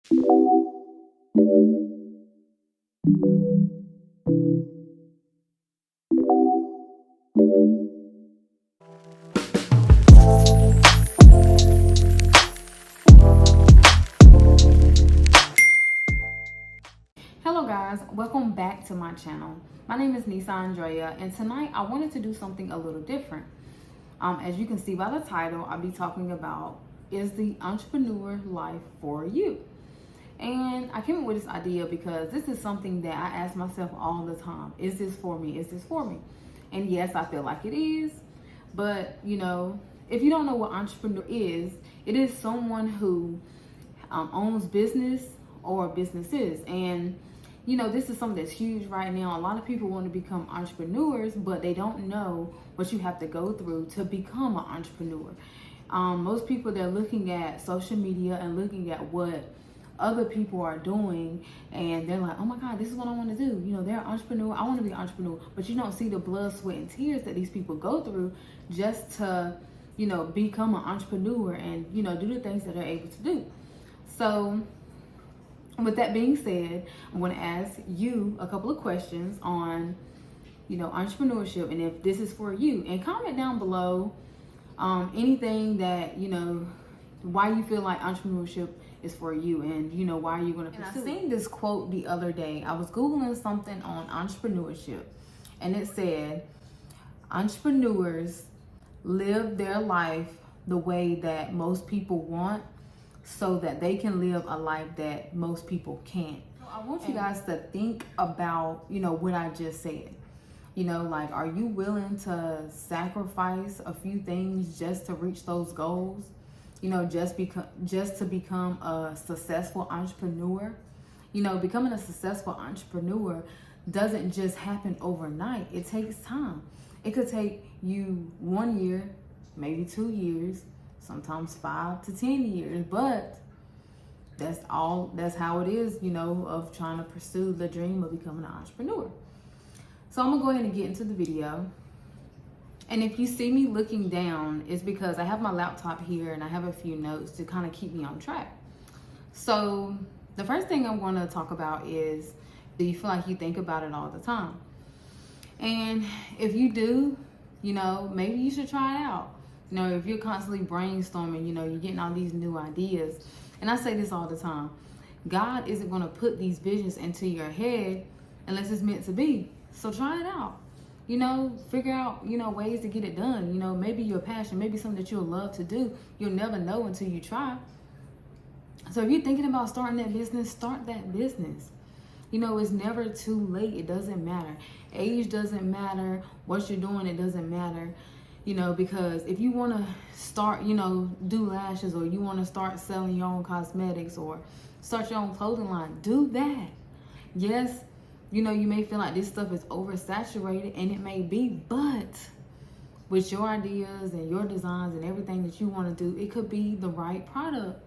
Hello guys, welcome back to my channel. My name is Nissa Andrea, and tonight I wanted to do something a little different. As you can see by the title, I'll be talking about, is the entrepreneur life for you? And I came up with this idea because this is something that I ask myself all the time. Is this for me? Is this for me? And yes, I feel like it is. But if you don't know what entrepreneur is, it is someone who owns business or businesses. And this is something that's huge right now. A lot of people want to become entrepreneurs, but they don't know what you have to go through to become an entrepreneur. Most people, they're looking at social media and looking at what other people are doing, and they're like, oh my God, this is what I want to do. They're an entrepreneur. I want to be an entrepreneur. But you don't see the blood, sweat, and tears that these people go through just to, become an entrepreneur and, do the things that they're able to do. So with that being said, I'm going to ask you a couple of questions on, entrepreneurship, and if this is for you. And comment down below anything that, why you feel like entrepreneurship is for you, and, why are you going to pursue it. And I seen this quote the other day. I was Googling something on entrepreneurship, and it said, entrepreneurs live their life the way that most people want, so that they can live a life that most people can't. I want you guys to think about, what I just said. Like, are you willing to sacrifice a few things just to reach those goals? Just to become a successful entrepreneur. Becoming a successful entrepreneur doesn't just happen overnight. It takes time. It could take you 1 year, maybe 2 years, sometimes 5 to 10 years, but that's how it is, of trying to pursue the dream of becoming an entrepreneur. So I'm gonna go ahead and get into the video. And if you see me looking down, it's because I have my laptop here and I have a few notes to kind of keep me on track. So the first thing I'm going to talk about is, do you feel like you think about it all the time? And if you do, maybe you should try it out. If you're constantly brainstorming, you're getting all these new ideas. And I say this all the time. God isn't going to put these visions into your head unless it's meant to be. So try it out. Figure out, ways to get it done. Maybe your passion, maybe something that you'll love to do. You'll never know until you try. So if you're thinking about starting that business, start that business. It's never too late. It doesn't matter. Age doesn't matter. What you're doing, it doesn't matter. Because if you want to start, do lashes, or you want to start selling your own cosmetics, or start your own clothing line, do that. Yes, you may feel like this stuff is oversaturated, and it may be, but with your ideas and your designs and everything that you want to do, it could be the right product.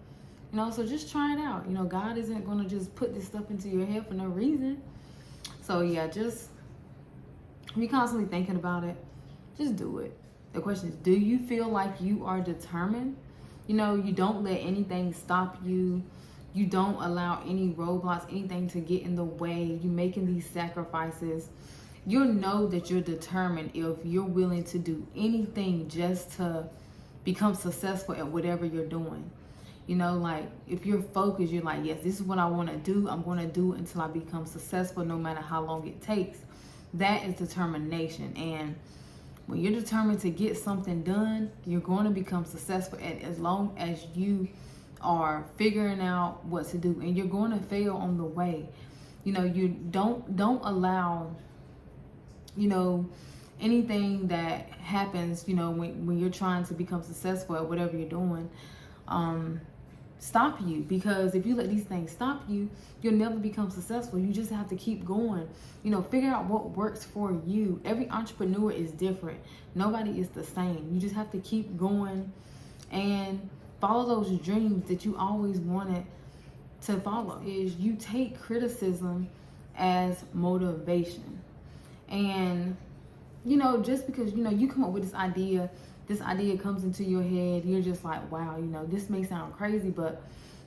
So just try it out. God isn't going to just put this stuff into your head for no reason. So yeah, just be constantly thinking about it. Just do it. The question is, do you feel like you are determined? You don't let anything stop you. You don't allow any roadblocks, anything to get in the way. You making these sacrifices. You'll know that you're determined if you're willing to do anything just to become successful at whatever you're doing. Like, if you're focused, you're like, yes, this is what I want to do. I'm going to do it until I become successful, no matter how long it takes. That is determination. And when you're determined to get something done, you're going to become successful as long as you are figuring out what to do. And you're going to fail on the way. You don't allow, anything that happens, when you're trying to become successful at whatever you're doing, stop you. Because if you let these things stop you, you'll never become successful. You just have to keep going. Figure out what works for you. Every entrepreneur is different. Nobody is the same. You just have to keep going and follow those dreams that you always wanted to follow. Is you take criticism as motivation. And just because you come up with this idea comes into your head, you're just like, wow, this may sound crazy, but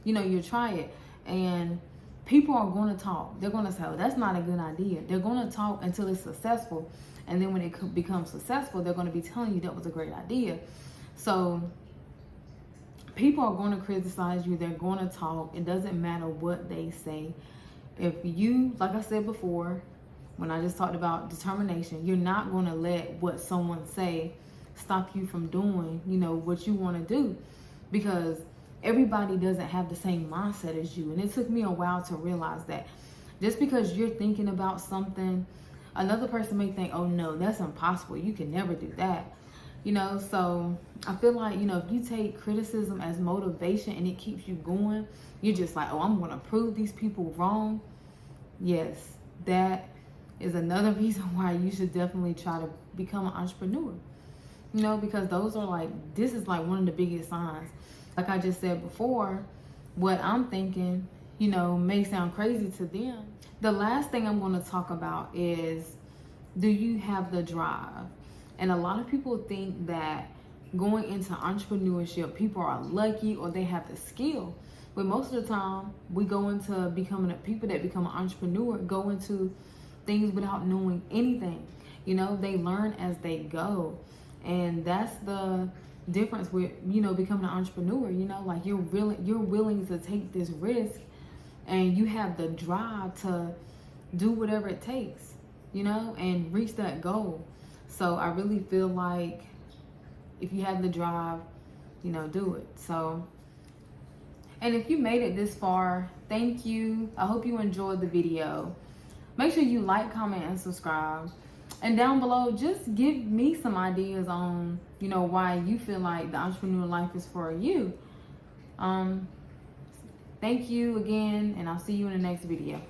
you try it. And people are going to talk. They're going to say, oh, that's not a good idea. They're going to talk until it's successful. And then when it becomes successful, they're going to be telling you that was a great idea. So people are going to criticize you. They're going to talk. It doesn't matter what they say. If you, like I said before, when I just talked about determination, you're not going to let what someone say stop you from doing, what you want to do, because everybody doesn't have the same mindset as you. And it took me a while to realize that just because you're thinking about something, another person may think, oh no, that's impossible. You can never do that. So I feel like, if you take criticism as motivation and it keeps you going, you're just like, oh, I'm going to prove these people wrong. Yes, that is another reason why you should definitely try to become an entrepreneur. Because this is like one of the biggest signs. Like I just said before, what I'm thinking, may sound crazy to them. The last thing I'm going to talk about is, do you have the drive? And a lot of people think that going into entrepreneurship, people are lucky or they have the skill. But most of the time, we go into people that become an entrepreneur go into things without knowing anything. They learn as they go. And that's the difference with, becoming an entrepreneur. Like you're willing to take this risk, and you have the drive to do whatever it takes, and reach that goal. So I really feel like if you have the drive, do it. So, and if you made it this far, thank you. I hope you enjoyed the video. Make sure you like, comment, and subscribe. And down below, just give me some ideas on, why you feel like the entrepreneur life is for you. Thank you again, and I'll see you in the next video.